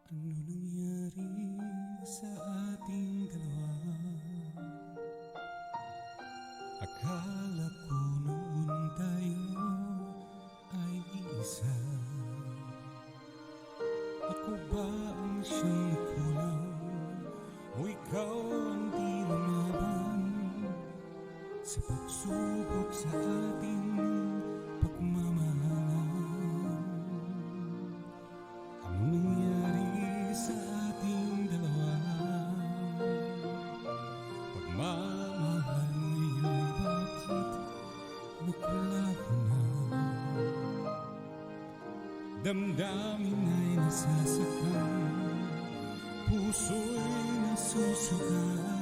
Ano nangyari sa ating dalawa? Akala ko noon tayo ay iisa. Ako ba ang siyang kulang o ikaw ang di lumaban sa pagsubok sa ating pagmamahalan? Ano nangyari sa ating dalawa? Pagmamahal ngayon bakit naglako na? Damdamin ay nasasaktan, puso'y nasusugat.